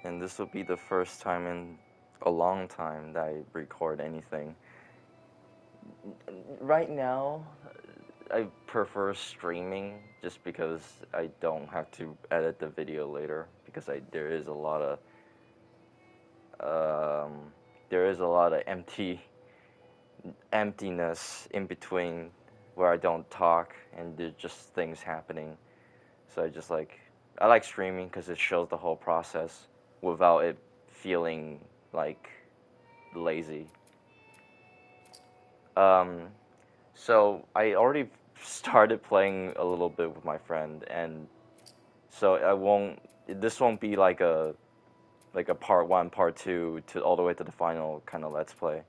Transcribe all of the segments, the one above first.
and this will be the first time in a long time that I record anything. Right now, I prefer streaming just because I don't have to edit the video later because there is a lot of emptiness in between where I don't talk and there's just things happening. So I like streaming because it shows the whole process without it feeling like lazy. Um, so I already started playing a little bit with my friend, and so I won't. This won't be like a part one, part two to all the way to the final kind of let's play.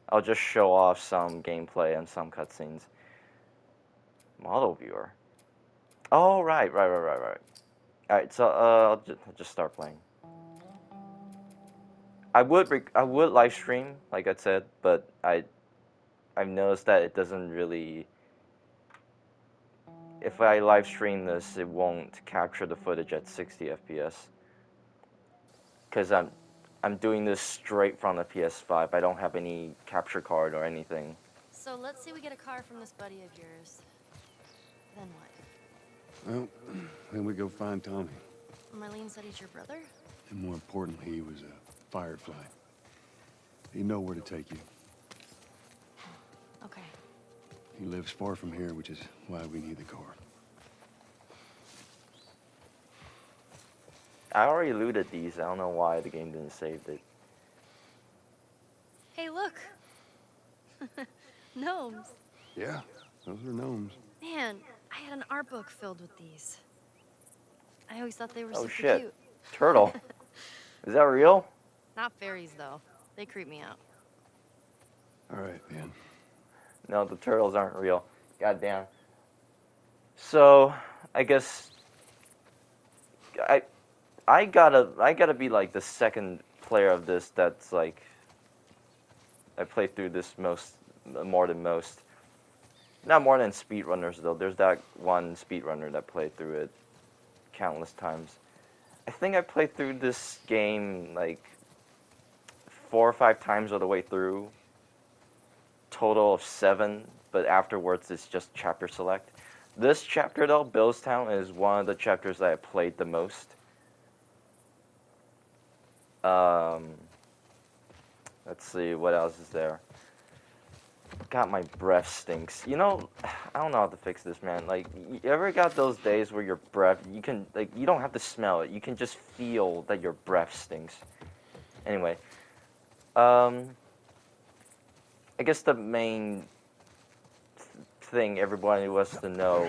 I'll just show off some gameplay and some cutscenes. Model viewer. Oh right. All right, so I'll just start playing. I would live stream like I said, but I've noticed that it doesn't really. If I live stream this, it won't capture the footage at 60 FPS. Because I'm doing this straight from the PS5. I don't have any capture card or anything. So let's say we get a car from this buddy of yours. Then what? Well, then we go find Tommy. Marlene said he's your brother? And more importantly, he was a Firefly. He know where to take you. Okay. He lives far from here, which is why we need the car. I already looted these. I don't know why the game didn't save it. Hey, look! Gnomes. Yeah, those are gnomes. Man, I had an art book filled with these. I always thought they were Oh super shit. cute. Turtle. Is that real? Not fairies, though. They creep me out. All right, man. No, the turtles aren't real. Goddamn. So, I guess I gotta be like the second player of this that's like I played through this more than most. Not more than speedrunners though. There's that one speedrunner that played through it countless times. I think I played through this game like 4 or 5 times all the way through. Total of 7, but afterwards it's just chapter select. This chapter though, Billstown, is one of the chapters that I played the most. Let's see, what else is there? God, my breath stinks. You know, I don't know how to fix this, man. Like, you ever got those days where your breath, you can, like, you don't have to smell it. You can just feel that your breath stinks. Anyway, I guess the main thing everybody wants to know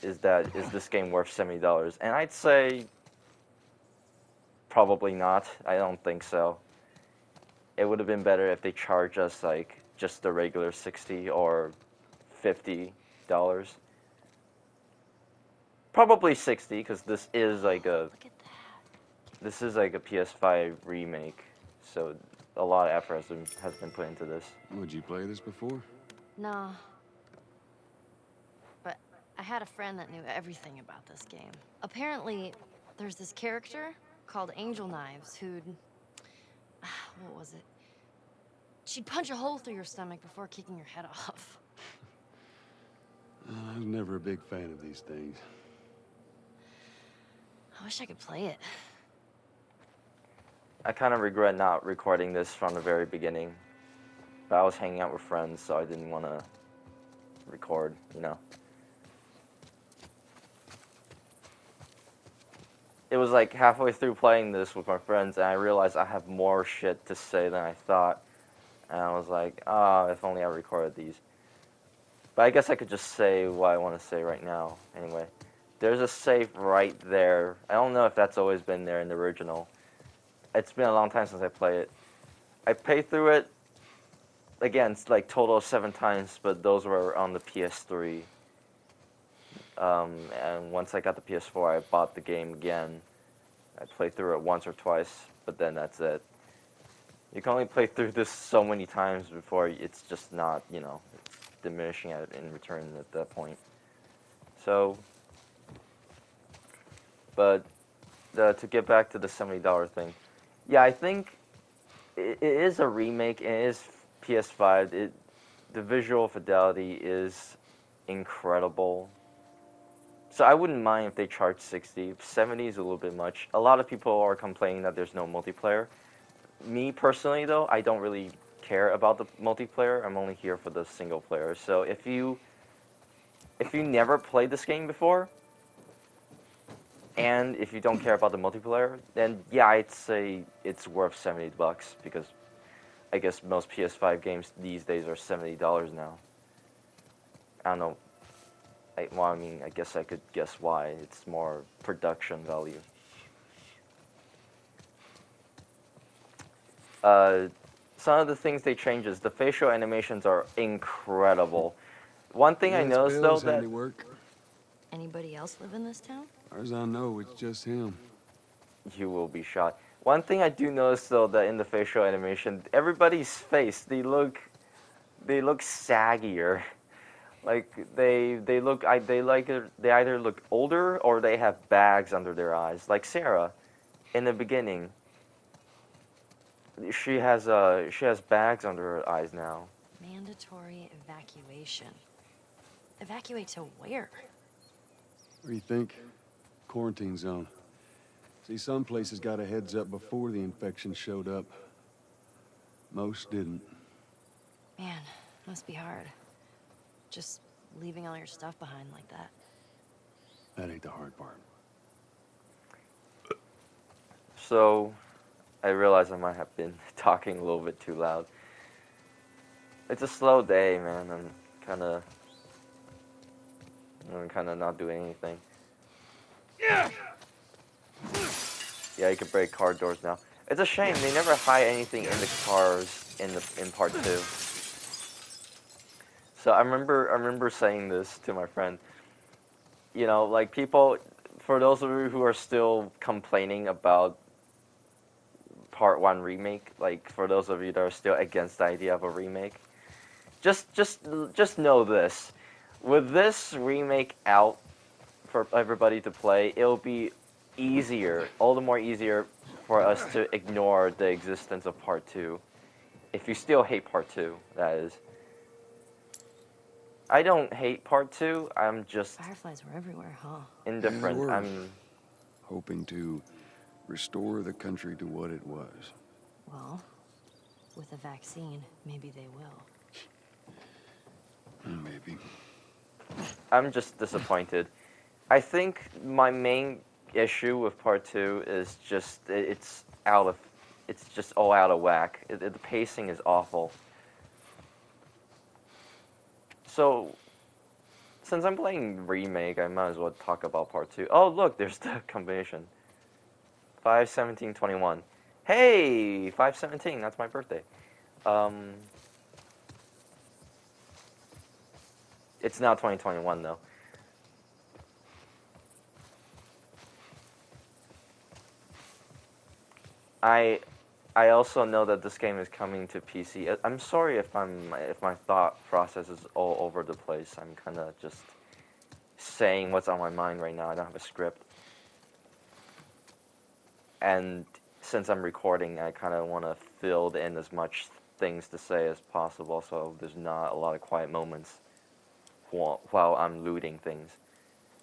is this game worth $70? And I'd say probably not. I don't think so. It would have been better if they charged us like just the regular $60 or $50. Probably 60 because this is like a PS5 remake, so a lot of effort has been put into this. Would you play this before? No. But I had a friend that knew everything about this game. Apparently, there's this character called Angel Knives who'd... what was it? She'd punch a hole through your stomach before kicking your head off. I was never a big fan of these things. I wish I could play it. I kind of regret not recording this from the very beginning, but I was hanging out with friends, so I didn't want to record, you know. It was like halfway through playing this with my friends, and I realized I have more shit to say than I thought. And I was like, if only I recorded these. But I guess I could just say what I want to say right now. Anyway, there's a save right there. I don't know if that's always been there in the original. It's been a long time since I played it. I played through it, again, it's like total of 7 times, but those were on the PS3. And once I got the PS4, I bought the game again. I played through it once or twice, but then that's it. You can only play through this so many times before it's just not, you know, it's diminishing in return at that point. So, but to get back to the $70 thing, yeah, I think it is a remake and it is PS5. The visual fidelity is incredible. So I wouldn't mind if they charge 60. 70 is a little bit much. A lot of people are complaining that there's no multiplayer. Me personally, though, I don't really care about the multiplayer. I'm only here for the single player. So if you never played this game before, and if you don't care about the multiplayer, then yeah, I'd say it's worth $70 because I guess most PS5 games these days are $70 now. I don't know. I guess I could guess why. It's more production value. Some of the things they change is the facial animations are incredible. One thing I Yes, noticed Bill's though that handiwork. Anybody else live in this town? Far as I know, it's just him. you will be shot. One thing I do notice though that in the facial animation, everybody's face they look saggier. Like they either look older or they have bags under their eyes. Like Sarah, in the beginning, she has bags under her eyes now. Mandatory evacuation. Evacuate to where? What do you think? Quarantine zone. See, some places got a heads up before the infection showed up. Most didn't. Man, must be hard. Just leaving all your stuff behind like that. That ain't the hard part. So, I realize I might have been talking a little bit too loud. It's a slow day, man. I'm kind of not doing anything. Yeah, you can break car doors now. It's a shame they never hide anything in the cars in part 2. So I remember saying this to my friend. You know, like people, for those of you who are still complaining about Part 1 remake, like for those of you that are still against the idea of a remake, just know this. With this remake out for everybody to play, it'll be easier, all the more easier for us to ignore the existence of Part 2. If you still hate Part 2, that is. I don't hate Part 2, I'm just Fireflies were everywhere, huh? indifferent. Yeah, they were. I'm Hoping to restore the country to what it was. Well, with a vaccine, maybe they will. Maybe. I'm just disappointed. I think my main issue with Part 2 is just it's just all out of whack. The pacing is awful. So, since I'm playing Remake, I might as well talk about Part 2. Oh, look, there's the combination. 5/17/21. Hey, 5/17, that's my birthday. It's now 2021, though. I also know that this game is coming to PC. I'm sorry if my thought process is all over the place. I'm kind of just saying what's on my mind right now. I don't have a script. And since I'm recording, I kind of want to fill in as much things to say as possible, so there's not a lot of quiet moments while I'm looting things,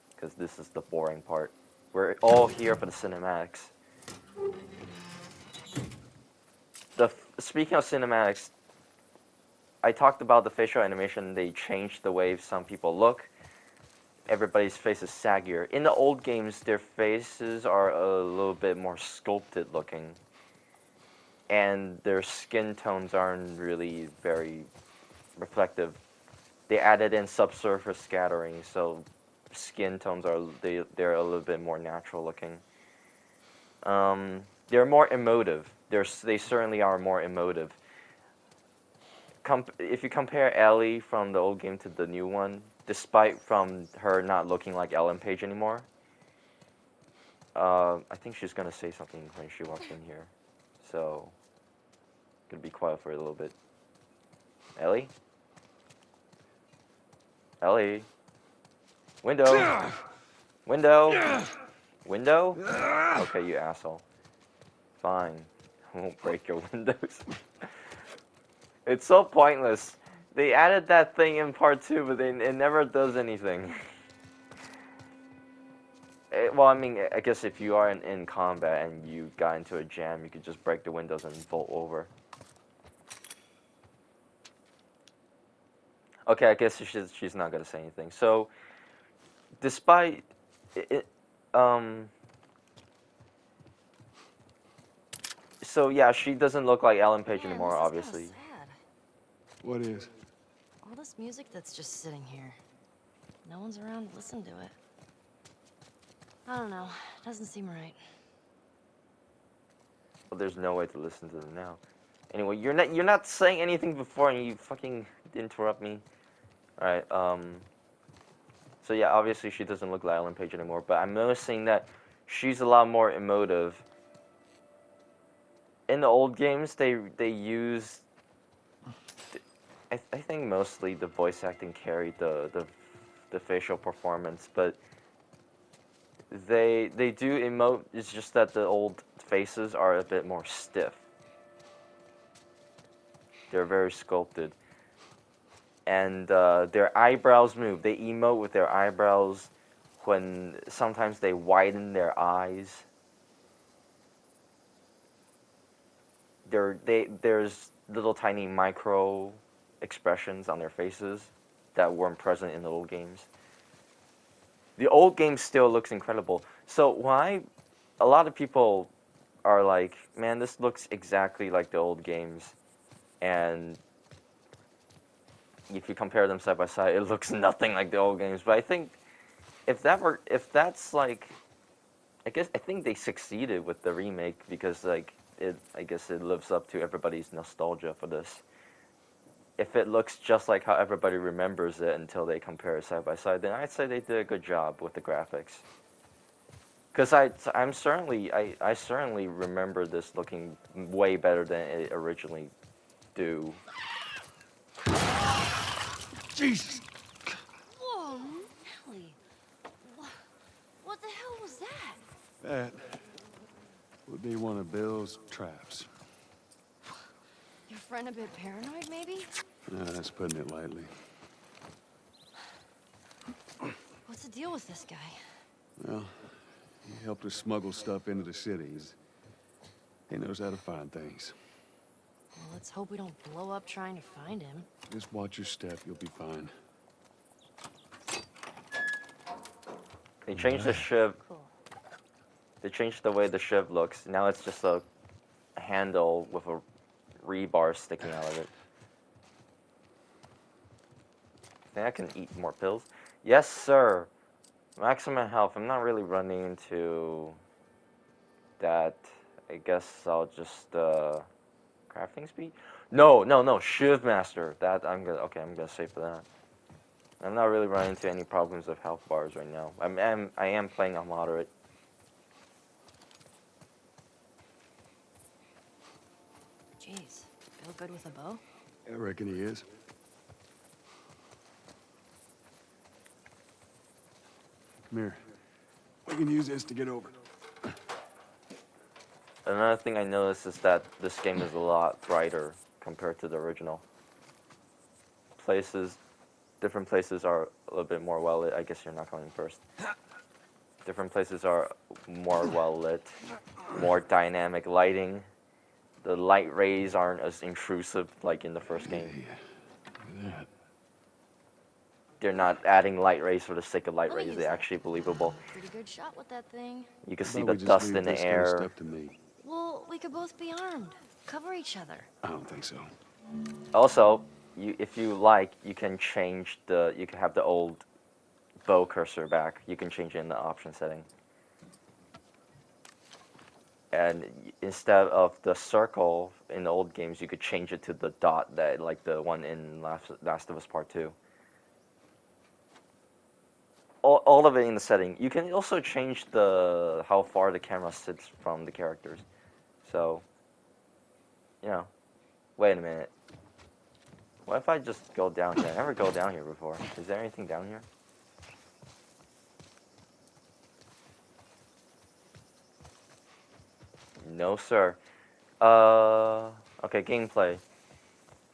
because this is the boring part. We're all here for the cinematics. Speaking of cinematics, I talked about the facial animation. They changed the way some people look. Everybody's face is saggier. In the old games, their faces are a little bit more sculpted looking, and their skin tones aren't really very reflective. They added in subsurface scattering, so skin tones they're a little bit more natural looking. They're more emotive. They certainly are more emotive. If you compare Ellie from the old game to the new one, despite from her not looking like Ellen Page anymore, I think she's gonna say something when she walks in here, so gonna be quiet for a little bit. Ellie? Ellie? Window? Window? Window? Okay, you asshole. Fine. I won't break your windows. It's so pointless. They added that thing in part 2, but it never does anything. Well, I mean, I guess if you are in combat and you got into a jam, you could just break the windows and vault over. Okay, I guess she's not gonna say anything. So, despite it, so yeah, she doesn't look like Ellen Page Man, anymore, this is obviously. kinda sad. What is? All this music that's just sitting here. No one's around to listen to it. I don't know. Doesn't seem right. Well, there's no way to listen to them now. Anyway, you're not saying anything before, and you fucking interrupt me. All right. So yeah, obviously she doesn't look like Ellen Page anymore, but I'm noticing that she's a lot more emotive. In the old games, they use. I think mostly the voice acting carried the facial performance, but they do emote. It's just that the old faces are a bit more stiff. They're very sculpted, and their eyebrows move. They emote with their eyebrows when sometimes they widen their eyes. There's little tiny micro expressions on their faces that weren't present in the old games. The old game still looks incredible. So a lot of people are like, man, this looks exactly like the old games, and if you compare them side by side, it looks nothing like the old games. But I think if that's like, I think they succeeded with the remake because like I guess it lives up to everybody's nostalgia for this. If it looks just like how everybody remembers it until they compare it side by side, then I'd say they did a good job with the graphics. Because I certainly remember this looking way better than it originally do. Jesus! Whoa, Nelly. What the hell was that? That would be one of Bill's traps. Your friend a bit paranoid, maybe? That's putting it lightly. What's the deal with this guy? Well, he helped us smuggle stuff into the cities. He knows how to find things. Well, let's hope we don't blow up trying to find him. Just watch your step, you'll be fine. They changed the shiv. Cool. They changed the way the shiv looks. Now it's just a handle with a rebar sticking out of it. Think I can eat more pills? Yes, sir. Maximum health. I'm not really running into that. I guess I'll just crafting speed. No. Shiv master. That I'm gonna save for that. I'm not really running into any problems with health bars right now. I am playing on moderate. Jeez, feel good with a bow? I reckon he is. Come here. We can use this to get over. Another thing I noticed is that this game is a lot brighter compared to the original. Different places are a little bit more well lit. I guess you're not coming first. Different places are more well lit, more dynamic lighting. The light rays aren't as intrusive like in the first game. Yeah. Look at that. They're not adding light rays for the sake of light Let me rays. use They're that. actually believable. Pretty good shot with that thing. You can How see about the we just dust leave in the this kind of air. stuff to me? Well, we could both be armed. Cover each other. I don't think so. Also, if you like, you can have the old bow cursor back. You can change it in the option setting. And instead of the circle in the old games, you could change it to the dot, that like the one in Last of Us Part 2. All of it in the setting. You can also change how far the camera sits from the characters. So, wait a minute. What if I just go down here? I never go down here before. Is there anything down here? No, sir. Okay, gameplay.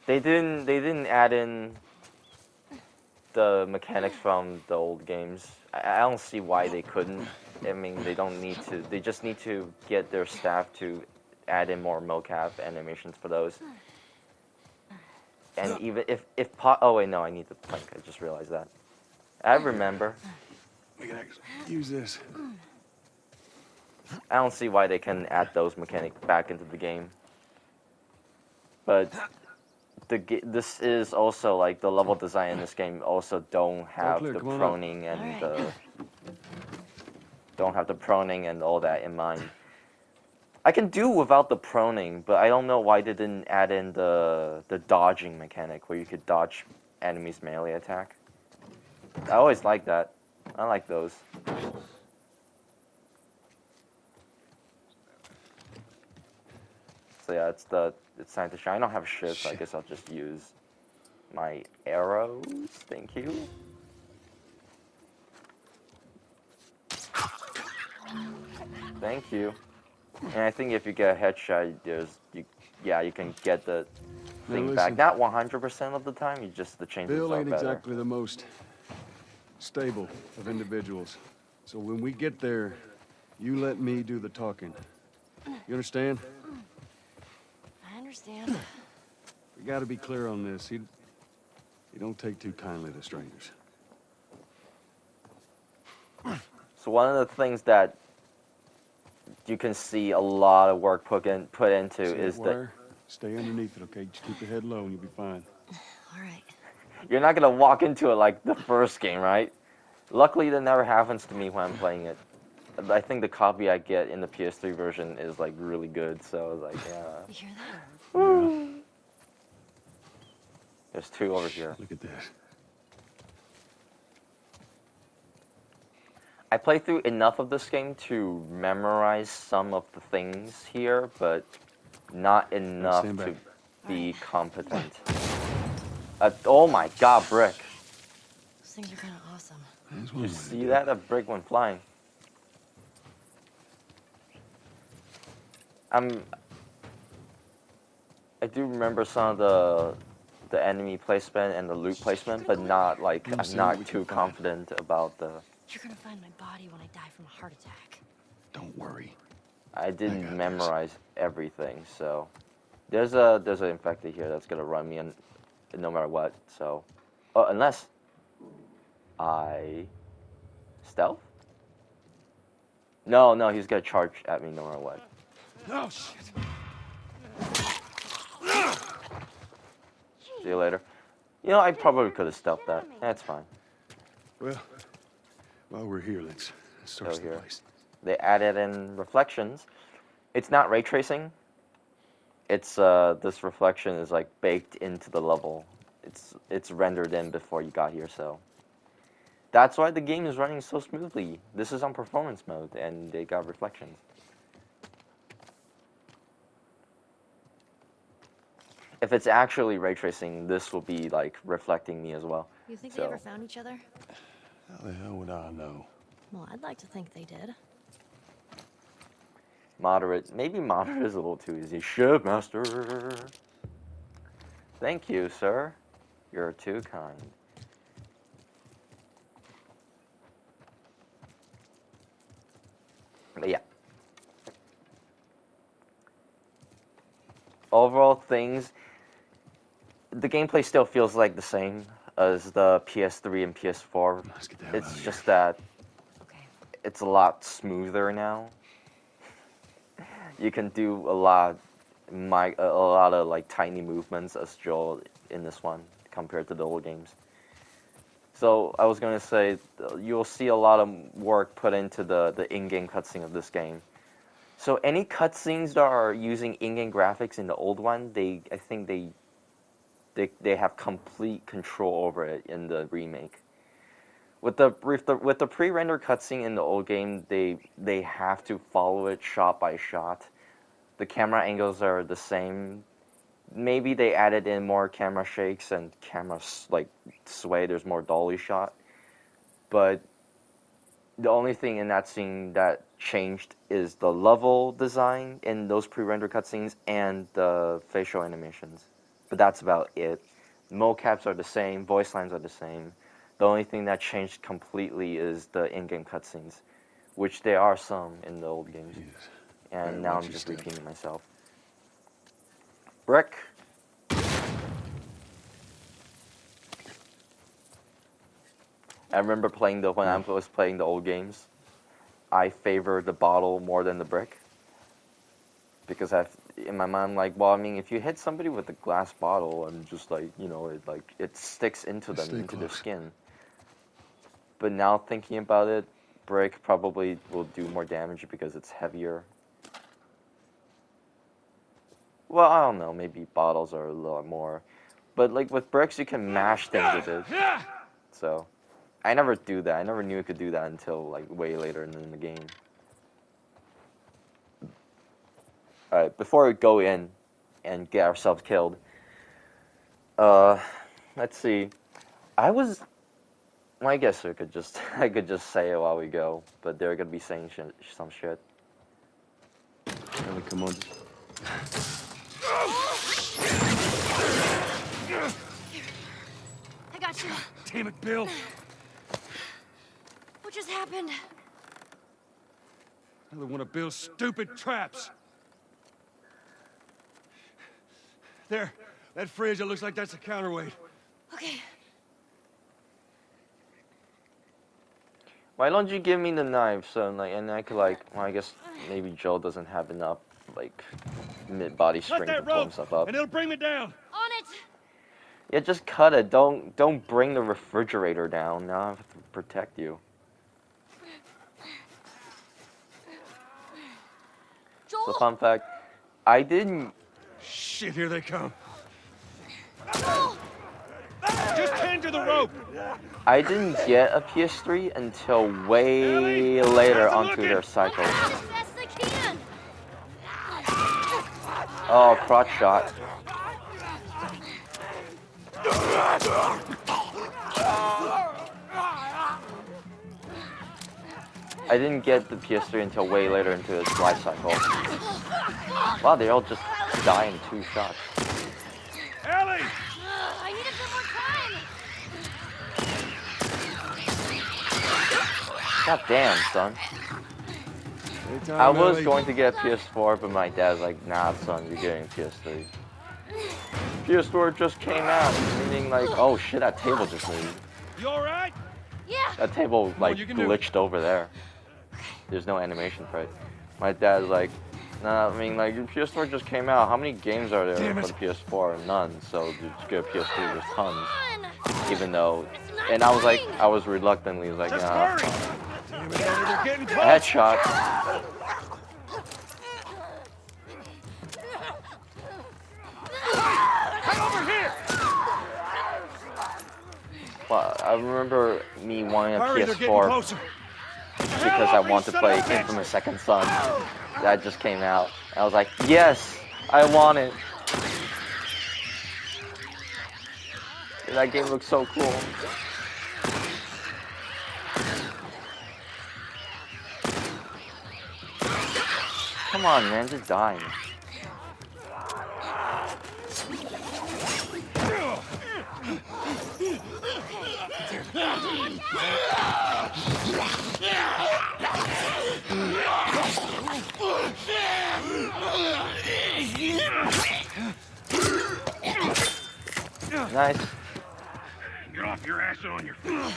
They didn't add in the mechanics from the old games. I don't see why they couldn't. I mean, they don't need to. They just need to get their staff to add in more mocap animations for those. And even if oh wait, no, I need the plank. I just realized that. I remember. We can actually use this. I don't see why they can add those mechanics back into the game. But this is also like the level design in this game also don't have clear, the come on up. proning and Alright. don't have the proning and all that in mind. I can do without the proning, but I don't know why they didn't add in the dodging mechanic where you could dodge enemies' melee attack. I always like that. I like those. So yeah, it's time to shine. I don't have shit, so I guess I'll just use my arrows. Thank you. Thank you. And I think if you get a headshot, you can get the thing back. listen. Not 100% of the time. The chances Bill are ain't better. exactly the most stable of individuals. So when we get there, you let me do the talking. You understand? I understand. We gotta be clear on this. He don't take too kindly to strangers. So one of the things that you can see a lot of work put into See is that that wire? Stay underneath it, okay? Just keep your head low and you'll be fine. Alright. you're not gonna walk into it like the first game, right? Luckily, that never happens to me when I'm playing it. I think the copy I get in the PS3 version is like really good, so I was like, yeah. You hear that? Yeah. There's two over here. Look at this. I played through enough of this game to memorize some of the things here, but not enough stand to back. be competent. Oh my god, brick. Those things are kind of awesome. There's one You way to see do that? A brick went flying. I do remember some of the enemy placement and the loot placement, but not like We'll I'm see what not we too can find. confident about the. You're gonna find my body when I die from a heart attack. Don't worry. I got didn't this. memorize everything, so there's an infected here that's gonna run me in, no matter what. So, unless I stealth. No, he's gonna charge at me no matter what. Oh, shit. See you later. You know, I probably could have stealthed that. That's fine. Well, while we're here, let's search the here. place. They added in reflections. It's not ray tracing. It's this reflection is like baked into the level. It's rendered in before you got here, so that's why the game is running so smoothly. This is on performance mode, and they got reflections. If it's actually ray tracing, this will be like reflecting me as well. You think So- they ever found each other? How the hell would I know? Well, I'd like to think they did. Moderate. Maybe moderate is a little too easy. Shipmaster. Thank you, sir. You're too kind. But yeah. Overall things, the gameplay still feels like the same as the PS3 and PS4. Let's get the hell out It's of just here. that Okay. it's a lot smoother now. You can do a lot of like tiny movements as Joel in this one compared to the old games. So I was gonna say you'll see a lot of work put into the in-game cutscene of this game. So any cutscenes that are using in-game graphics in the old one, I think they have complete control over it in the remake. With the pre-rendered cutscene in the old game, they have to follow it shot by shot. The camera angles are the same. Maybe they added in more camera shakes and camera like sway. There's more dolly shot. But the only thing in that scene that changed is the level design in those pre-rendered cutscenes and the facial animations. But that's about it. Mocaps are the same, voice lines are the same. The only thing that changed completely is the in-game cutscenes, which there are some in the old games. Yes. And Alright, now watch I'm your just step. repeating myself. Brick. I remember playing when I was playing the old games, I favored the bottle more than the brick. Because in my mind, like, well, I mean, if you hit somebody with a glass bottle, I'm just like, you know, it sticks into them, Stay into their close. skin. But now thinking about it, brick probably will do more damage because it's heavier. Well, I don't know, maybe bottles are a lot more. But like with bricks, you can mash things with it. So, I never do that. I never knew you could do that until like way later in the game. Alright, before we go in and get ourselves killed, let's see. Well, I guess I could just say it while we go, but they're gonna be saying some shit. Ellie, come on. I got you. Damn it, Bill. What just happened? Another one of Bill's stupid traps. There, that fridge, it looks like that's a counterweight. Okay. Why don't you give me the knife and I could well, I guess maybe Joe doesn't have enough mid-body Cut strength to that pull rope, himself up. and it'll bring me down. On it. Yeah, just cut it. Don't bring the refrigerator down. Now I have to protect you. Joel. So fun fact, I didn't. Shit, here they come. Joel. Just tend to the rope. I didn't get a PS3 until way later onto their cycle. As fast as they can. Oh, crotch shot. I didn't get the PS3 until way later into its life cycle. Wow, they all just die in 2 shots. Ellie! I needed some more time. God damn, son. Anytime, I was Ellie. going to get a PS4, but my dad's like, nah, son, you're getting a PS3. PS4 just came out, meaning like, oh shit, that table just moved. You alright? Yeah. That table like you can do it. glitched over there. There's no animation for it. My dad's like, nah, I mean like your PS4 just came out. How many games are there Damn for it. the PS4? None. So you just get a PS3. There's tons. Come on. Even though, It's not and I was like, moving. I was reluctantly like, Just nah. hurry! Damn it, Ellie, they're getting close. Headshot. Come over here! Well, I remember me wanting a Hurry, they're getting PS4 closer. because I want to play Infamous Second Son. That just came out. I was like, yes, I want it. That game looks so cool. Come on, man, just die. Nice. Get off your ass on your feet.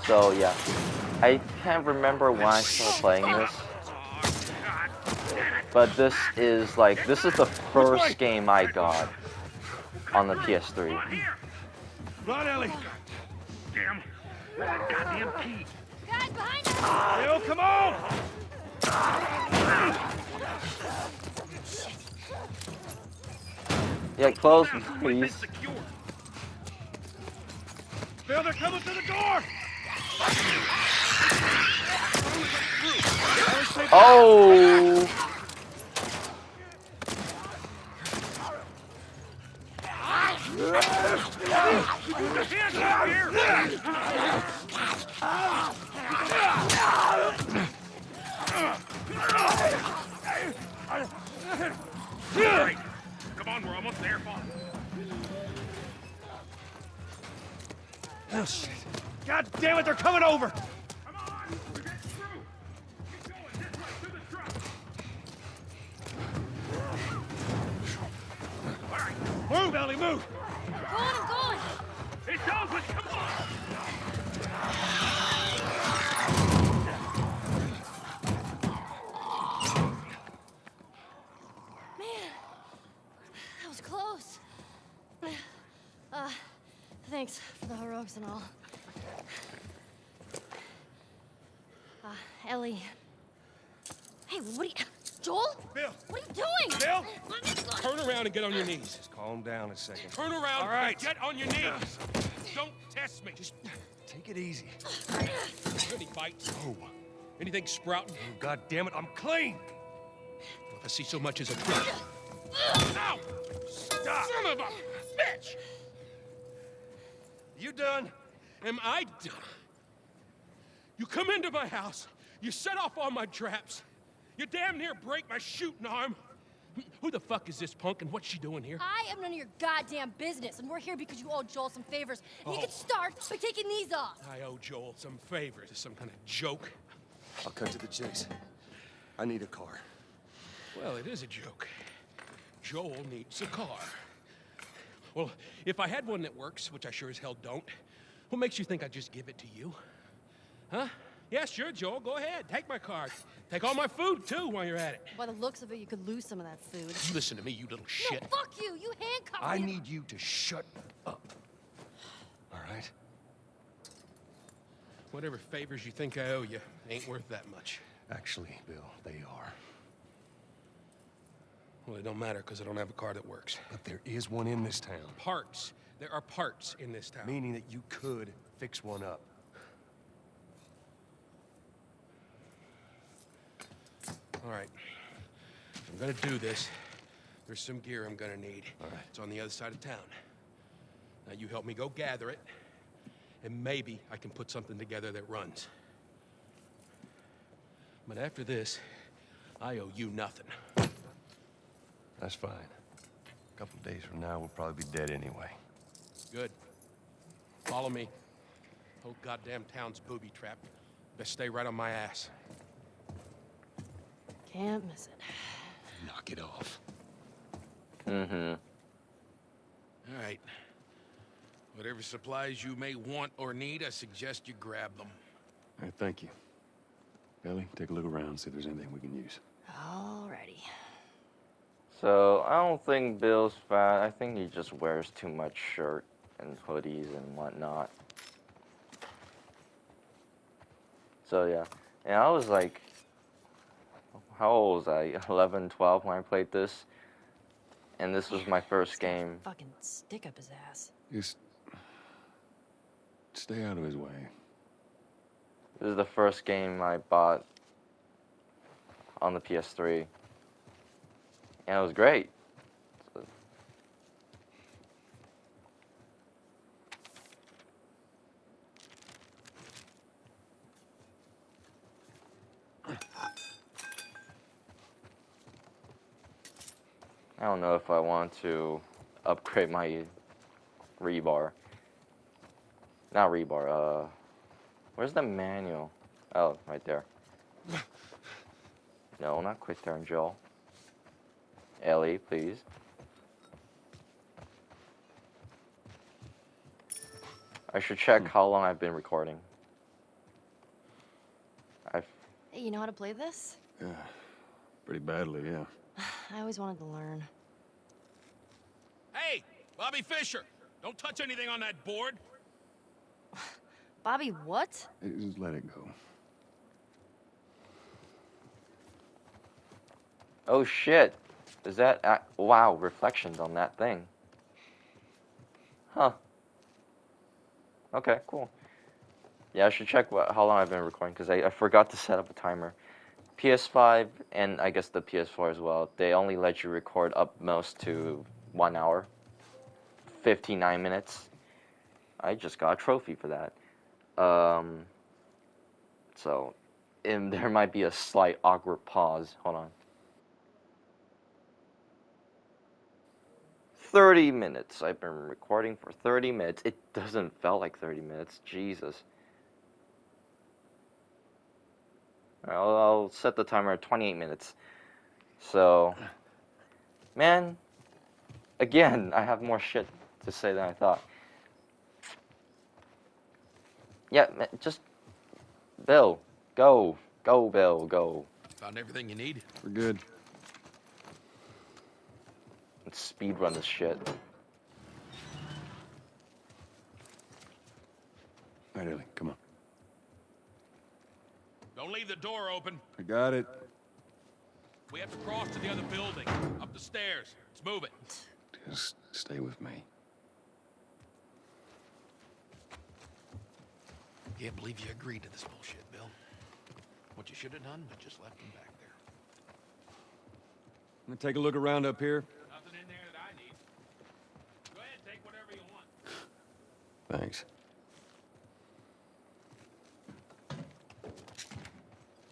So yeah, I can't remember when I started playing this, but this is the first game I got on the PS3. Run, Ellie. Damn. That goddamn key. Guys behind us. Bill, come on! Yeah, close, We've been please. secure. Bill, they're coming to the door! Oh! Hands up here! Oh, shit. God damn it, they're coming over! Come on! We're getting through! Keep going, this way, to the truck! All right, Move, Ellie, move! I'm going! it's over, come on! Man, that was close. Thanks for the heroics and all. Ellie. Hey, what are you... Joel? Bill! What are you doing? Bill! Let me go. Turn around and get on your knees. Just calm down a second. Turn around All right. and get on your knees. Don't test me. Just Take it easy. any bites. Oh. Anything sprouting? Oh, God damn it, I'm clean! If I see so much as a twitch. Ow! Stop! Son of a bitch! You done? Am I done? You come into my house, you set off all my traps, you damn near break my shooting arm. Who the fuck is this punk and what's she doing here? I am none of your goddamn business, and we're here because you owe Joel some favors. And you Oh. can start by taking these off. I owe Joel some favors. Is some kind of joke? I'll cut to the chase. I need a car. Well, it is a joke. Joel needs a car. Well, if I had one that works, which I sure as hell don't, what makes you think I'd just give it to you? Huh? Yeah, sure, Joel, go ahead. Take my car. Take all my food, too, while you're at it. By the looks of it, you could lose some of that food. You listen to me, you little shit. No, fuck you! You handcuffed I me. need you to shut up. All right? Whatever favors you think I owe you ain't worth that much. Actually, Bill, they are. Well, it don't matter, because I don't have a car that works. But there is one in this town. Parts. There are parts in this town. Meaning that you could fix one up. All right. If I'm gonna do this, there's some gear I'm gonna need. All right. It's on the other side of town. Now you help me go gather it, and maybe I can put something together that runs. But after this, I owe you nothing. That's fine. A couple days from now, we'll probably be dead anyway. Good. Follow me. Whole goddamn town's booby-trapped. Best stay right on my ass. Can't miss it. Knock it off. Mm-hmm. All right. Whatever supplies you may want or need, I suggest you grab them. All right, thank you. Ellie, take a look around, see if there's anything we can use. Alrighty. So I don't think Bill's fat. I think he just wears too much shirt and hoodies and whatnot. So yeah, and I was like, how old was I? 11, 12 when I played this, and this was my first game. Fucking stick up his ass. Just stay out of his way. This is the first game I bought on the PS3, and it was great. So, I don't know if I want to upgrade my rebar. Not rebar, where's the manual? Oh, right there. No, not quick turn, Joel. Ellie, please. I should check how long I've been recording. Hey, you know how to play this? Yeah, pretty badly, yeah. I always wanted to learn. Hey, Bobby Fischer! Don't touch anything on that board. Bobby, what? Hey, just let it go. Oh shit! Is that wow? Reflections on that thing. Huh. Okay, cool. Yeah, I should check how long I've been recording because I forgot to set up a timer. PS5 and I guess the PS4 as well. They only let you record up most to 1 hour, 59 minutes. I just got a trophy for that. So, and there might be a slight awkward pause. Hold on. 30 minutes. I've been recording for 30 minutes. It doesn't feel like 30 minutes. Jesus. I'll set the timer at 28 minutes. So, man, again, I have more shit to say than I thought. Yeah, man, just Bill, go, Bill, go. Found everything you need? We're good. Let's speed run this shit. All right, Ellie, come on. Don't leave the door open. I got it. We have to cross to the other building. Up the stairs. Let's move it. Just stay with me. Can't believe you agreed to this bullshit, Bill. What you should have done was just left him back there. I'm gonna take a look around up here. Nothing in there that I need. Go ahead, take whatever you want. Thanks.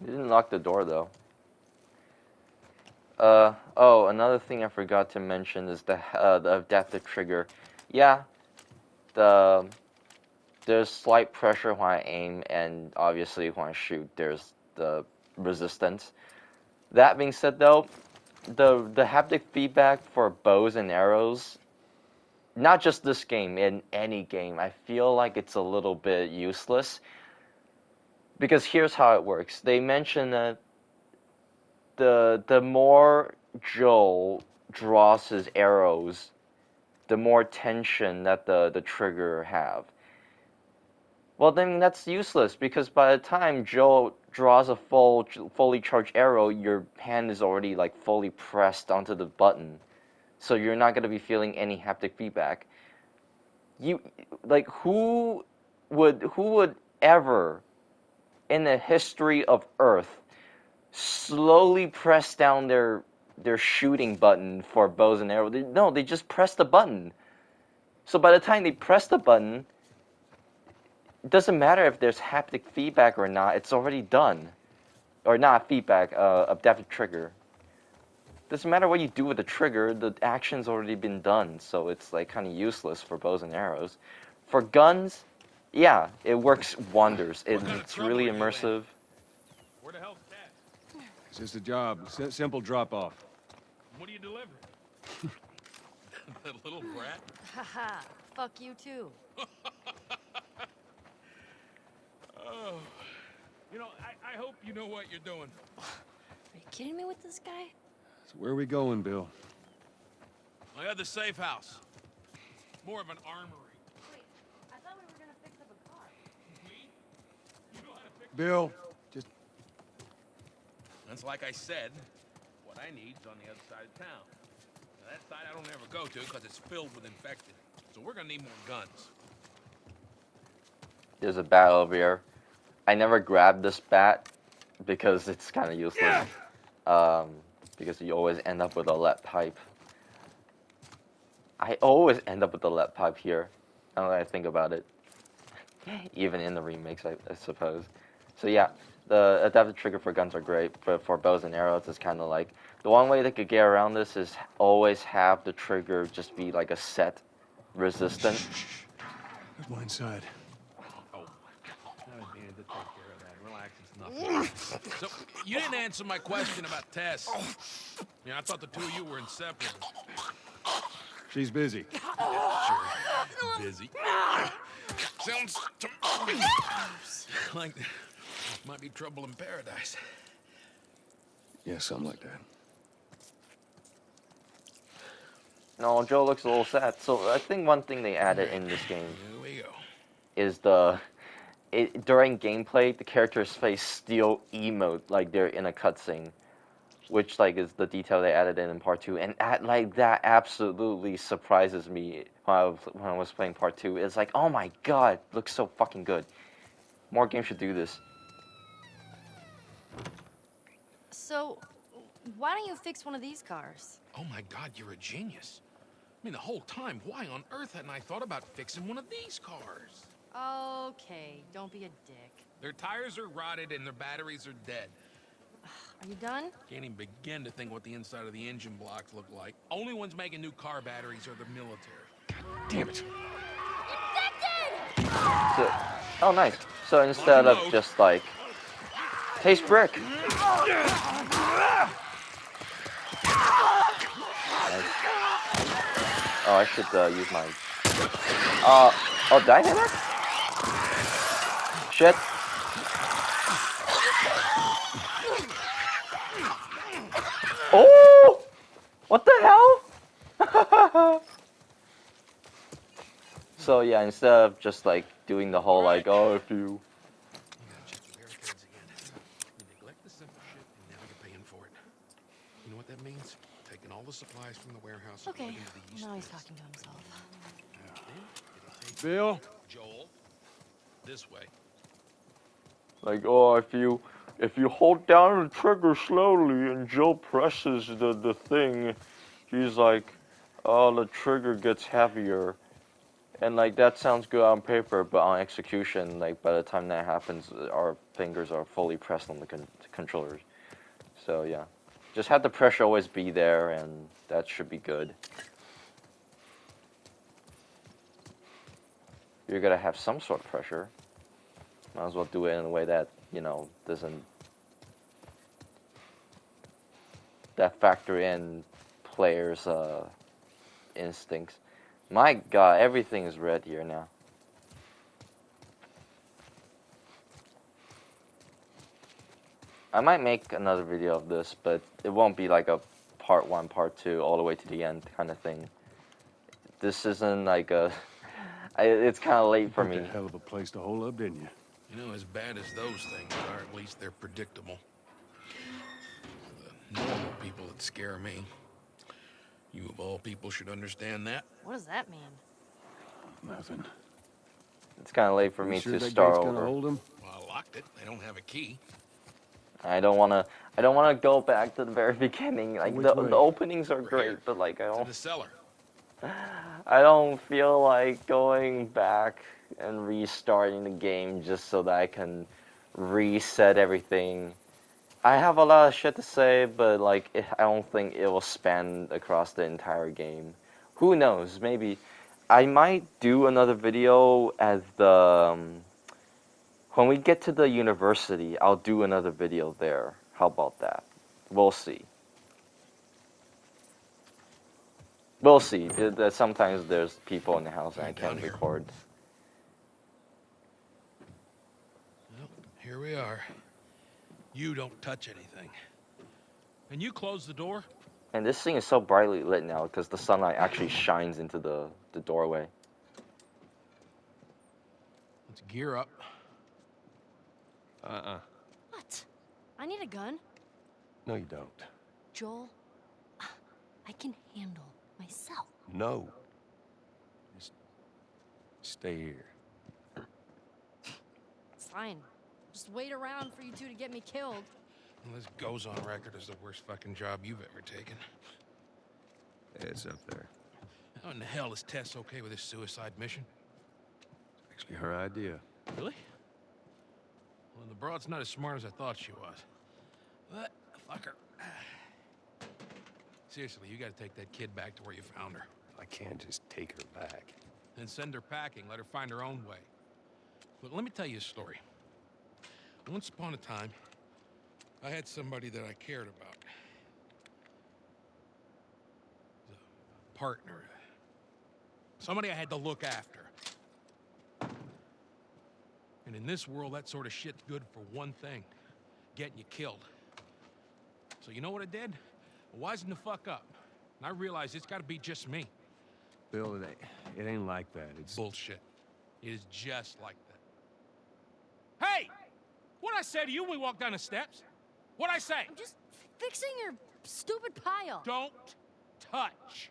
You didn't lock the door though. Oh, another thing I forgot to mention is the adaptive trigger. Yeah, there's slight pressure when I aim, and obviously when I shoot, there's the resistance. That being said, though, the haptic feedback for bows and arrows, not just this game, in any game, I feel like it's a little bit useless. Because here's how it works. They mention that the more Joel draws his arrows, the more tension that the trigger have. Well, then that's useless, because by the time Joel draws a fully charged arrow, your hand is already like fully pressed onto the button, so you're not gonna be feeling any haptic feedback. You like who would ever in the history of Earth slowly press down their shooting button for bows and arrows? No, they just press the button. So by the time they press the button, it doesn't matter if there's haptic feedback or not, it's already done. Or not feedback, adaptive trigger. Doesn't matter what you do with the trigger, the action's already been done, so it's like kind of useless for bows and arrows. For guns, yeah, it works wonders. It's really immersive. Where the hell's Ted? It's just a job. Simple drop-off. What are you delivering? That little brat? Haha, fuck you too. Oh. You know, I hope you know what you're doing. Are you kidding me with this guy? So where are we going, Bill? I got the safe house. More of an armory. Wait, I thought we were gonna fix up a car. Me? You know how to fix Bill, just... That's like I said. What I need's on the other side of town. Now, that side I don't ever go to because it's filled with infected. So we're gonna need more guns. There's a bat over here. I never grabbed this bat because it's kind of useless. Because you always end up with a lead pipe. I always end up with a lead pipe here. Now that I think about it. Even in the remakes, I suppose. So yeah, the adaptive trigger for guns are great, but for bows and arrows, it's kind of like... The one way they could get around this is always have the trigger just be like a set resistant. There's one inside. So, you didn't answer my question about Tess. Yeah, I thought the two of you were inseparable. She's busy. Sure, busy. Sounds to me like there might be trouble in paradise. Yeah, something like that. No, Joe looks a little sad. So I think one thing they added in this game Here we go. is during gameplay, the characters face still emote like they're in a cutscene, which like is the detail they added in part 2, and that absolutely surprises me when I was playing part 2. It's like, oh my god, it looks so fucking good. More games should do this. So, why don't you fix one of these cars? Oh my god, you're a genius. I mean, the whole time, why on earth hadn't I thought about fixing one of these cars? Okay, don't be a dick. Their tires are rotted and their batteries are dead. Are you done? Can't even begin to think what the inside of the engine blocks look like. Only ones making new car batteries are the military. Damn it. So, oh, nice. So instead of just like, taste brick. Nice. Oh, I should use my. Oh, did I hit it? Shit. Oh! What the hell? So yeah, instead of just like doing the whole like, oh, if you. You gotta check the barricades again. You neglect the simple shit, you never get paying for it. You know what that means? Taking all the supplies from the warehouse. And Okay, plugging into the east now he's west. talking to himself. Then it'll take Bill? Joel this way. Like, oh, if you hold down the trigger slowly and Joe presses the thing, he's like, oh, the trigger gets heavier. And like that sounds good on paper, but on execution, like by the time that happens, our fingers are fully pressed on the controllers. So yeah, just have the pressure always be there, and that should be good. You're gonna have some sort of pressure. Might as well do it in a way that, you know, doesn't that factor in players' instincts. My God, everything is red here now. I might make another video of this, but it won't be like a part 1, part 2, all the way to the end kind of thing. This isn't like a. It's kind of late for me. Picked a hell of a place to hole up, didn't you? You know, as bad as those things are, at least they're predictable. The normal people that scare me. You of all people should understand that. What does that mean? Nothing. It's kind of late for me You sure to that start gate's gonna over. hold him? Well, I locked it. They don't have a key. I don't wanna go back to the very beginning. Like Which the way? openings are Right great, here. but like To the cellar. I don't feel like going back and restarting the game just so that I can reset everything. I have a lot of shit to say, but like I don't think it will span across the entire game. Who knows? Maybe I might do another video at the when we get to the university. I'll do another video there. How about that? We'll see. We'll see. Sometimes there's people in the house and I Right down can't here. record. Well, here we are. You don't touch anything. And you close the door? And this thing is so brightly lit now because the sunlight actually shines into the doorway. Let's gear up. What? I need a gun. No, you don't. Joel, I can handle myself. No. Just stay here. Fine. Just wait around for you two to get me killed. Well, this goes on record as the worst fucking job you've ever taken. It's up there. How in the hell is Tess okay with this suicide mission? Actually, her idea. Really? Well, the broad's not as smart as I thought she was. But, fuck her. Seriously, you gotta take that kid back to where you found her. I can't just take her back. Then send her packing, let her find her own way. But let me tell you a story. Once upon a time, I had somebody that I cared about. A partner. Somebody I had to look after. And in this world, that sort of shit's good for one thing. Getting you killed. So you know what I did? I wisened the fuck up. And I realized it's gotta be just me. Bill, it ain't like that. It's Bullshit. It is just like that. Hey! What'd I say to you when we walked down the steps? What'd I say? I'm just fixing your stupid pile. Don't touch.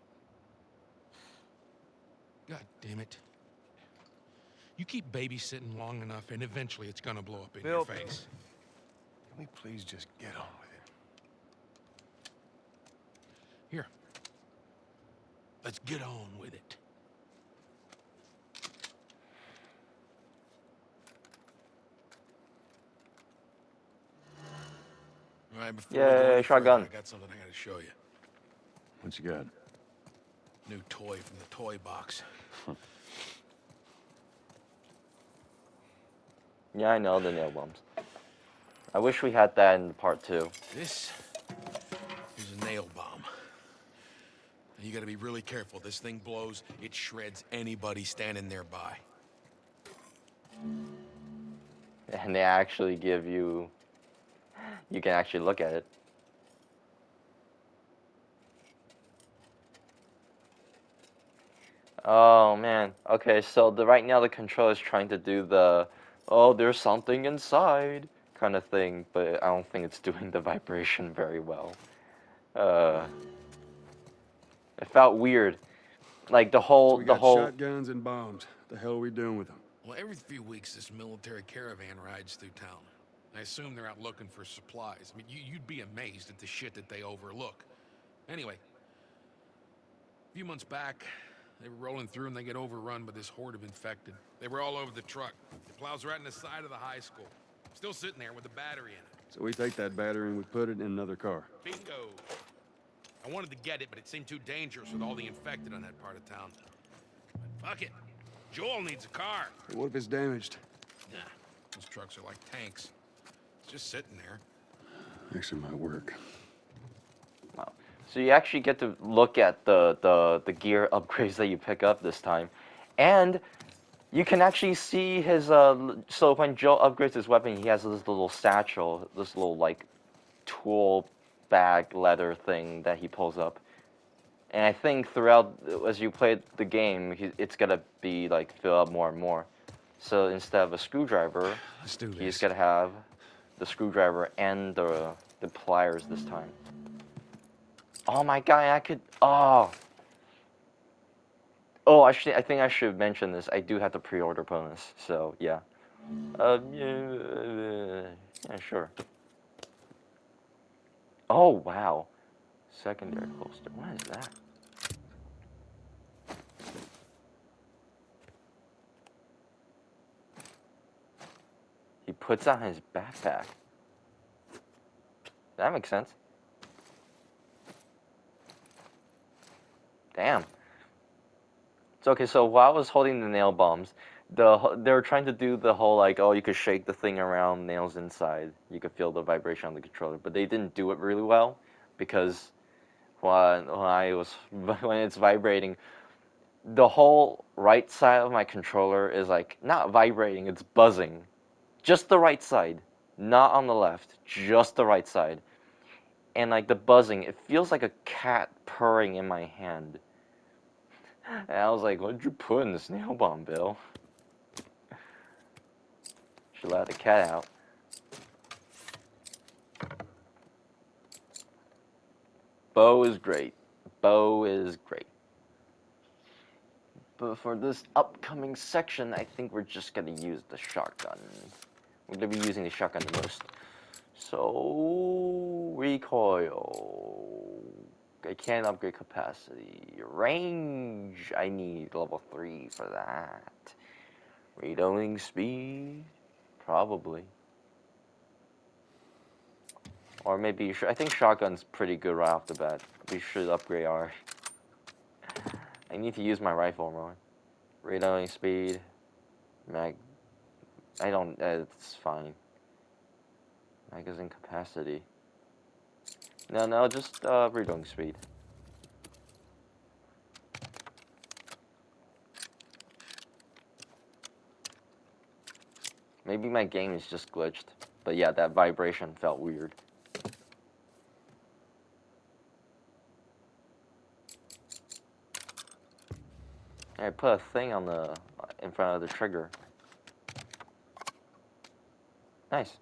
God damn it. You keep babysitting long enough and eventually it's gonna blow up in your Bill. face. Can we please just get on with it? Here. Let's get on with it. All right, before we go Yay, any shotgun. further, I got something I gotta show you. What you got? New toy from the toy box. Yeah, I know the nail bombs. I wish we had that in part 2. This is a nail bomb. You gotta be really careful. This thing blows, it shreds anybody standing nearby. And they actually give you... You can actually look at it. Oh, man. Okay, so right now the controller is trying to do the... Oh, there's something inside kind of thing, but I don't think it's doing the vibration very well. It felt weird. Like the whole... So we got shotguns and bombs. The hell are we doing with them? Well, every few weeks this military caravan rides through town. I assume they're out looking for supplies. I mean, you'd be amazed at the shit that they overlook. Anyway, a few months back, they were rolling through and they get overrun by this horde of infected. They were all over the truck. It plows right in the side of the high school. Still sitting there with a battery in it. So we take that battery and we put it in another car. Bingo. I wanted to get it, but it seemed too dangerous with all the infected on that part of town. But fuck it. Joel needs a car. Hey, what if it's damaged? Nah, those trucks are like tanks. It's just sitting there. Actually might work. Wow. So you actually get to look at the gear upgrades that you pick up this time. And you can actually see his, so when Joe upgrades his weapon, he has this little satchel, this little, like, tool bag leather thing that he pulls up. And I think throughout, as you play the game, it's gonna be, like, fill up more and more. So instead of a screwdriver, Let's do this. he's gonna have the screwdriver and the pliers this time. Oh my god, I could... Oh! Oh, I think I should mention this. I do have the pre-order bonus, so yeah. Yeah, sure. Oh, wow. Secondary holster. What is that? He puts on his backpack. That makes sense. Damn. So, okay, so while I was holding the nail bombs, they were trying to do the whole, like, oh, you could shake the thing around, nails inside. You could feel the vibration on the controller. But they didn't do it really well because when it's vibrating, the whole right side of my controller is, like, not vibrating, it's buzzing. Just the right side. Not on the left. Just the right side. And, like, the buzzing, it feels like a cat purring in my hand. And I was like, what did you put in this nail bomb, Bill? Should let the cat out. Bow is great. Bow is great. But for this upcoming section, I think we're just gonna use the shotgun. We're gonna be using the shotgun the most. So, recoil. I can't upgrade capacity. Range, I need level 3 for that. Reloading speed, probably. Or maybe you should, I think shotgun's pretty good right off the bat. We should upgrade our... I need to use my rifle more. Reloading speed, I don't, it's fine. Magazine capacity. No, just reloading speed. Maybe my game is just glitched. But yeah, that vibration felt weird. I put a thing on in front of the trigger. Nice.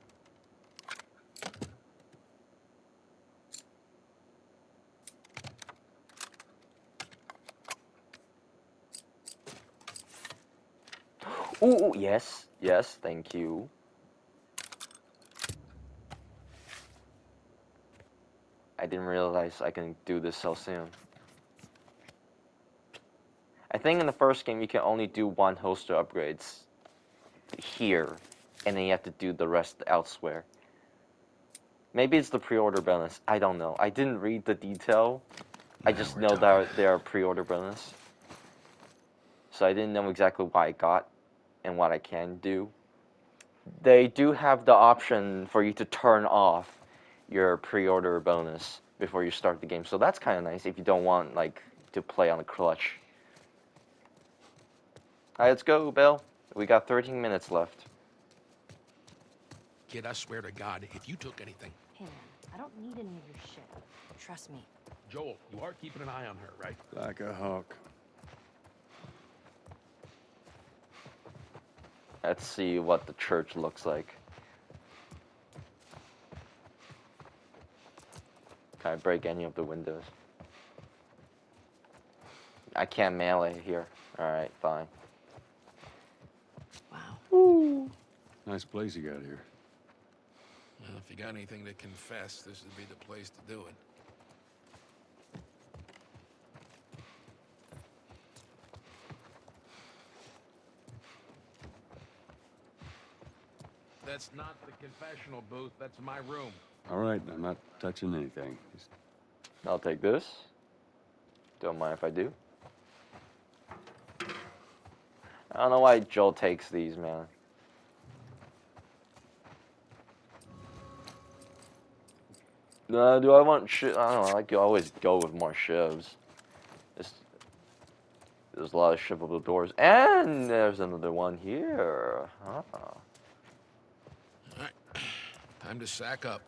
Ooh, yes, thank you. I didn't realize I can do this so soon. I think in the first game you can only do one holster upgrades here, and then you have to do the rest elsewhere. Maybe it's the pre-order bonus. I don't know. I didn't read the detail. I just we're know talking. that they're a pre-order bonus. So I didn't know exactly what I got and what I can do. They do have the option for you to turn off your pre-order bonus before you start the game. So that's kind of nice if you don't want like to play on a clutch. All right, let's go, Bill. We got 13 minutes left. Kid, I swear to God, if you took anything... Hey man, I don't need any of your shit. Trust me. Joel, you are keeping an eye on her, right? Like a hawk. Let's see what the church looks like. Can I break any of the windows? I can't melee here. Alright, fine. Wow. Nice place you got here. Well, if you got anything to confess, this would be the place to do it. That's not the confessional booth. That's my room. All right, I'm not touching anything. Just I'll take this. Don't mind if I do. I don't know why Joel takes these, man. Do I want shit? I don't know. I like to always go with more shivs. There's a lot of shivable doors. And there's another one here. Huh. All right. Time to sack up.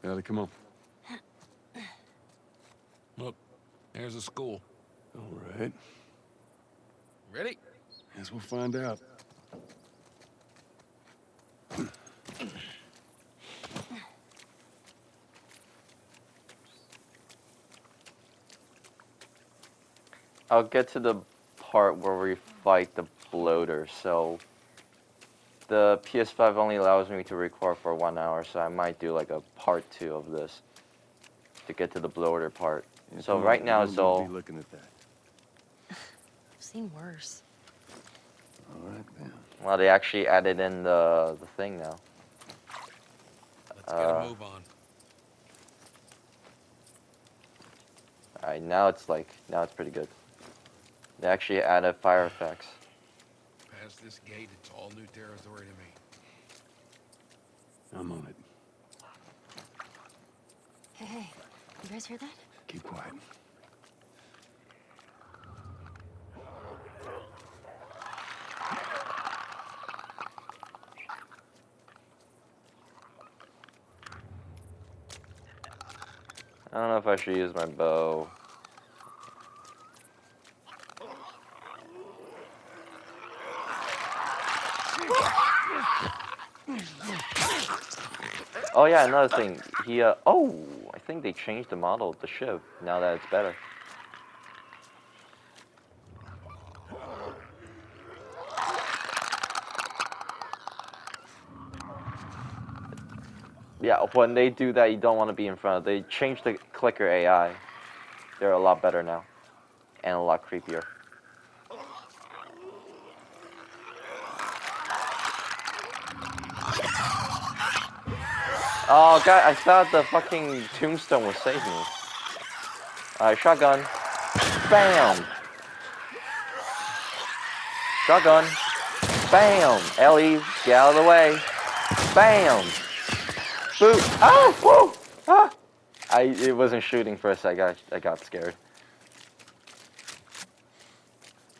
Ellie, come on. Look, there's a school. All right. Ready? Guess we'll find out. I'll get to the part where we fight the bloater. So the PS5 only allows me to record for 1 hour, so I might do like a part 2 of this to get to the bloater part. Yeah, So come on, right now you it's don't need all. to be looking at that. I've seen worse. All right, then. Well, they actually added in the thing now. Let's get a move on. Alright, now it's pretty good. They actually added fire effects. Past this gate, it's all new territory to me. I'm on it. Hey, you guys hear that? Keep quiet. I don't know if I should use my bow. Oh yeah, another thing. Oh, I think they changed the model of the ship now that it's better. Yeah, when they do that, you don't want to be in front of. They changed the clicker AI. They're a lot better now, and a lot creepier. Oh god, I thought the fucking tombstone would save me. Alright, shotgun. Bam! Shotgun. Bam! Ellie, get out of the way. Bam! Boot! Ah! Whoa! Ah! It wasn't shooting for a sec. I got scared.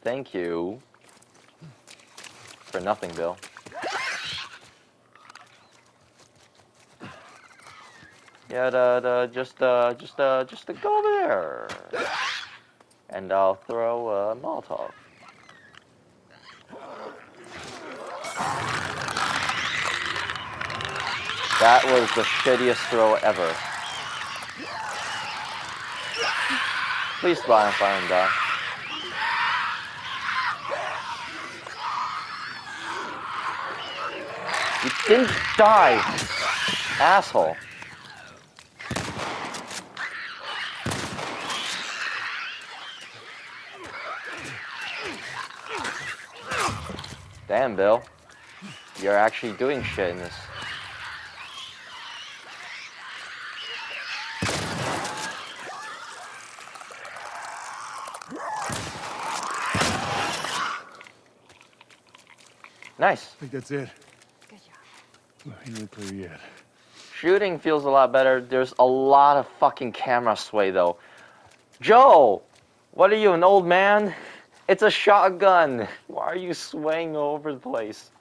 Thank you. For nothing, Bill. Yeah, just go over there. And I'll throw a Molotov. That was the shittiest throw ever. Please fly on fire and die. You didn't die, asshole. Damn, Bill. You're actually doing shit in this. Nice. I think that's it. Good job. Well, he ain't clear yet. Shooting feels a lot better. There's a lot of fucking camera sway, though. Joe! What are you, an old man? It's a shotgun. Why are you swaying over the place?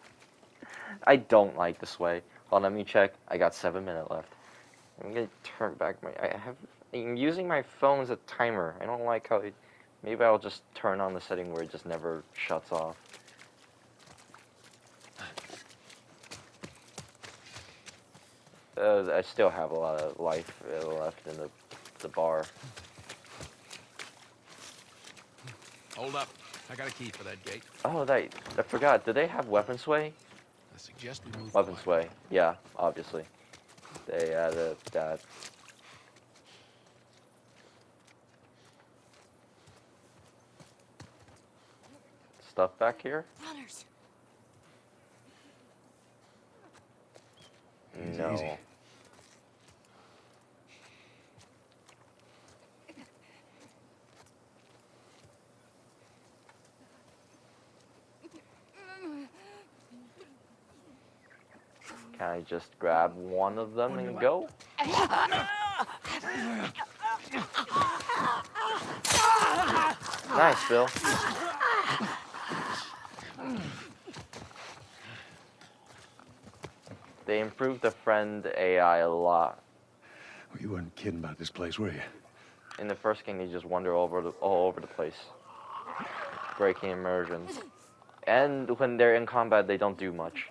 I don't like the sway. Hold on, let me check. I got 7 minutes left. I'm gonna turn back I'm using my phone as a timer. I don't like how maybe I'll just turn on the setting where it just never shuts off. I still have a lot of life left in the bar. Hold up. I got a key for that gate. Oh, I forgot. Do they have weapon sway? I suggest we move Weapon quietly. sway. Yeah, obviously. They added that. Stuff back here? Runners. No. Easy. Can I just grab one of them and go? Nice, Bill. They improved the friend AI a lot. Well, you weren't kidding about this place, were you? In the first game, they just wander all over the place, breaking immersion. And when they're in combat, they don't do much.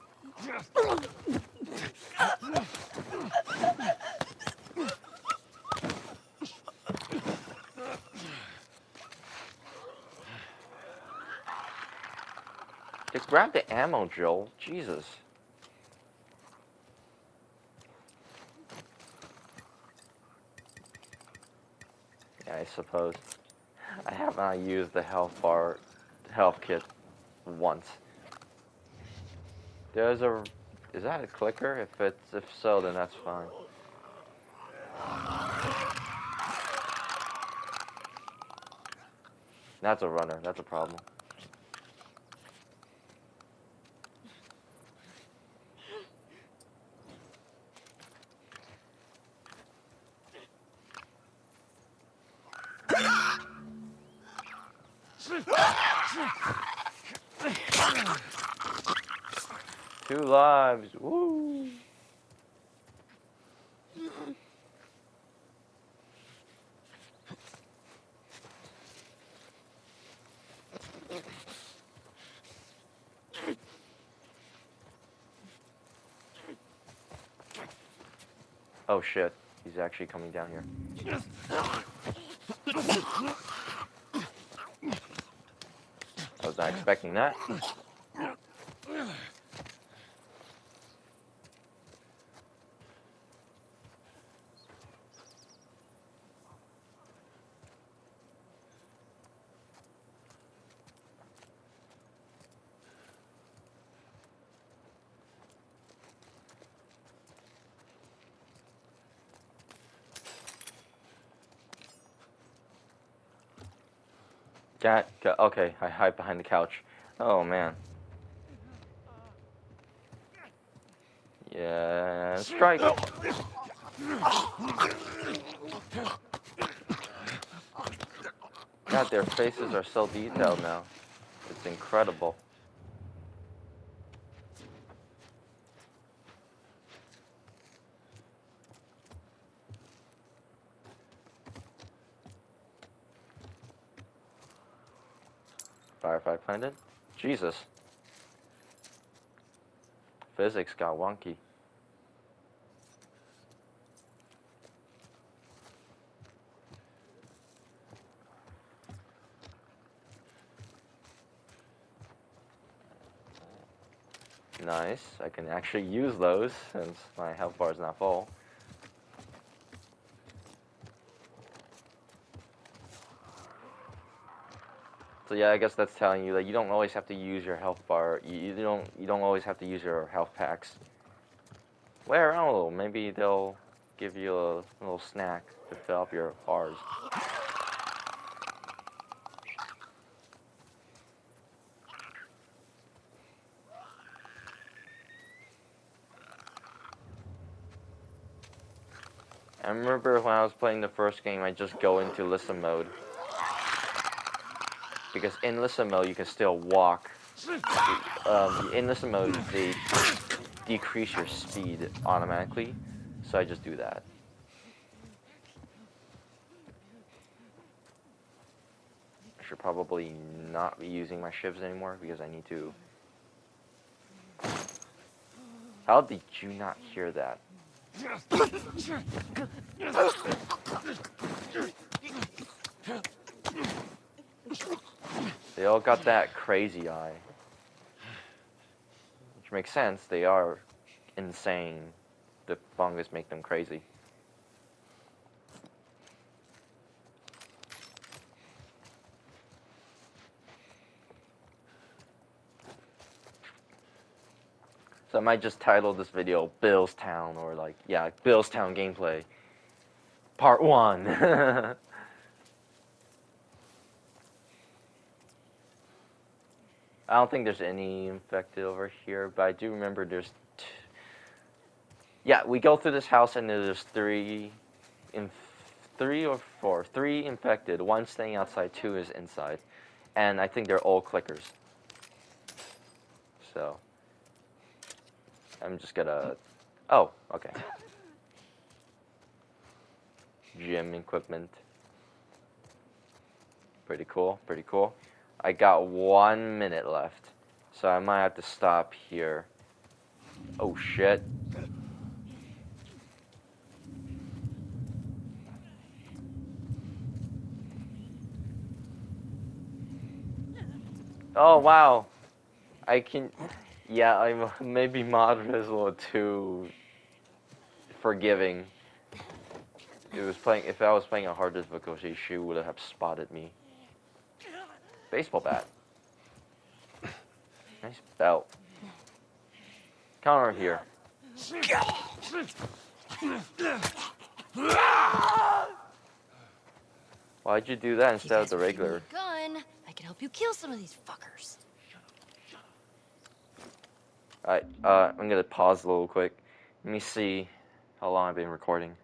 Just grab the ammo, Joel. Jesus. Yeah, I suppose. I have not used the health kit once. Is that a clicker? If so, then that's fine. That's a runner. That's a problem. Two lives. Woo! Oh shit. He's actually coming down here. I was not expecting that. Okay, I hide behind the couch. Oh man. Yeah, strike. God, their faces are so detailed now. It's incredible. Firefly planted? Jesus. Physics got wonky. Nice. I can actually use those since my health bar is not full. So yeah, I guess that's telling you that you don't always have to use your health bar. You don't always have to use your health packs. Where, I don't know, maybe they'll give you a little snack to fill up your bars. I remember when I was playing the first game, I just go into listen mode. Because in listen mode, you can still walk. In listen mode, they decrease your speed automatically. So I just do that. I should probably not be using my shivs anymore because I need to. How did you not hear that? They all got that crazy eye. Which makes sense, they are insane. The fungus make them crazy. So I might just title this video Billstown, or like, yeah, Billstown gameplay. Part 1. I don't think there's any infected over here, but I do remember there's... Yeah, we go through this house and there's three infected. One staying outside, 2 is inside. And I think they're all clickers. So... I'm just gonna... Oh, okay. Gym equipment. Pretty cool, pretty cool. I got 1 minute left, so I might have to stop here. Oh shit. Oh wow. I can... Yeah, I'm maybe Mod is a little too forgiving. If I was playing a hard difficulty, she would have spotted me. Baseball bat. Nice belt. Come over here. Why'd you do that instead of the regular? Gun. I can help you kill some of these fuckers. Alright, I'm gonna pause a little quick. Let me see how long I've been recording.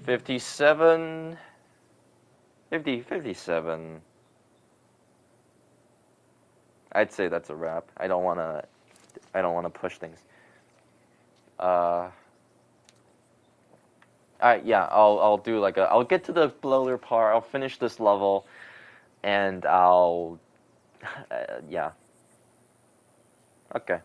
57... 57. I'd say that's a wrap. I don't wanna push things. Alright, yeah, I'll do like I'll get to the bloater part, I'll finish this level, and I'll... yeah. Okay.